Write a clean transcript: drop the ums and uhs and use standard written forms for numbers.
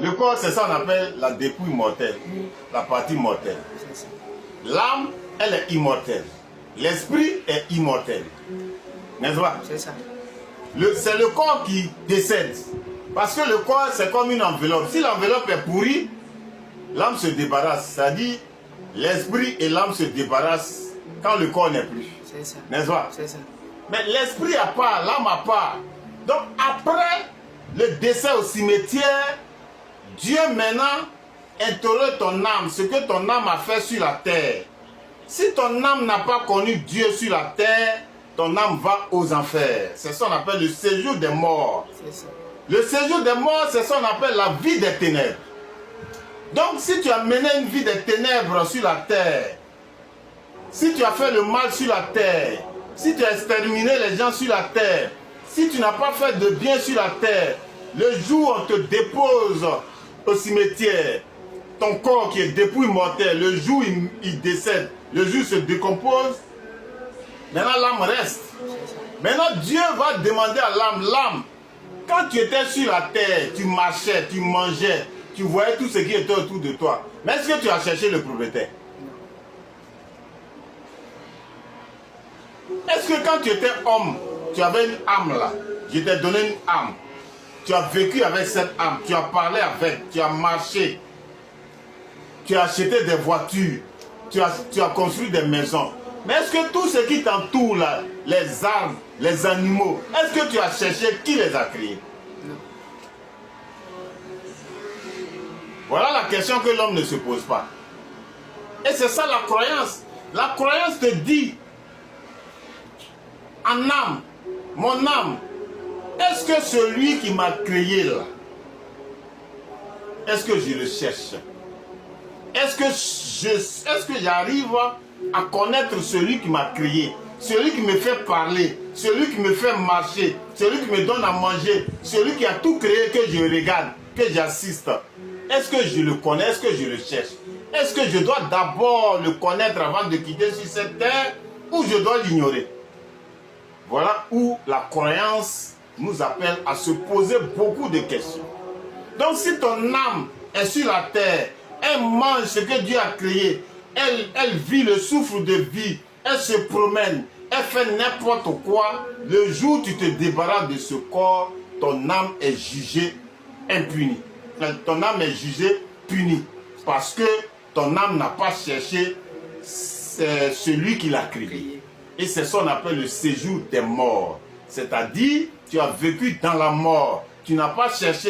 Le corps, c'est ça qu'on appelle la dépouille mortelle, la partie mortelle. L'âme, elle est immortelle. L'esprit est immortel. N'est-ce pas? C'est ça. C'est le corps qui décède. Parce que le corps, c'est comme une enveloppe. Si l'enveloppe est pourrie, l'âme se débarrasse. C'est-à-dire, l'esprit et l'âme se débarrassent quand le corps n'est plus. C'est ça. N'est-ce pas? C'est ça. Mais l'esprit à part, l'âme à part. Donc après le décès au cimetière, Dieu maintenant interroge ton âme, ce que ton âme a fait sur la terre. Si ton âme n'a pas connu Dieu sur la terre, ton âme va aux enfers. C'est ça qu'on appelle le séjour des morts. C'est ça. Le séjour des morts, c'est ça qu'on appelle la vie des ténèbres. Donc si tu as mené une vie des ténèbres sur la terre, si tu as fait le mal sur la terre, si tu as exterminé les gens sur la terre, si tu n'as pas fait de bien sur la terre, le jour où on te dépose au cimetière, ton corps qui est dépouille mortelle, le jour où il décède, le jour où il se décompose, maintenant l'âme reste. Maintenant Dieu va demander à l'âme, quand tu étais sur la terre, tu marchais, tu mangeais, tu voyais tout ce qui était autour de toi, mais est-ce que tu as cherché le propriétaire? Est-ce que quand tu étais homme, tu avais une âme là, je t'ai donné une âme, tu as vécu avec cette âme, tu as parlé avec, tu as marché, tu as acheté des voitures, tu as construit des maisons. Mais est-ce que tout ce qui t'entoure là, les arbres, les animaux, est-ce que tu as cherché qui les a créés? Non. Voilà la question que l'homme ne se pose pas. Et c'est ça la croyance. La croyance te dit, en âme, mon âme, est-ce que celui qui m'a créé là, est-ce que je le cherche? Est-ce que j'arrive à connaître celui qui m'a créé, celui qui me fait parler, celui qui me fait marcher, celui qui me donne à manger, celui qui a tout créé, que je regarde, que j'assiste? Est-ce que je le connais? Est-ce que je le cherche? Est-ce que je dois d'abord le connaître avant de quitter sur cette terre, ou je dois l'ignorer? Voilà où la croyance nous appelle à se poser beaucoup de questions. Donc si ton âme est sur la terre, elle mange ce que Dieu a créé, elle vit le souffle de vie, elle se promène, elle fait n'importe quoi, le jour où tu te débarrasses de ce corps, ton âme est jugée impunie. Ton âme est jugée punie, parce que ton âme n'a pas cherché celui qui l'a créé. Et c'est ça qu'on appelle le séjour des morts. C'est-à-dire, tu as vécu dans la mort. Tu n'as pas cherché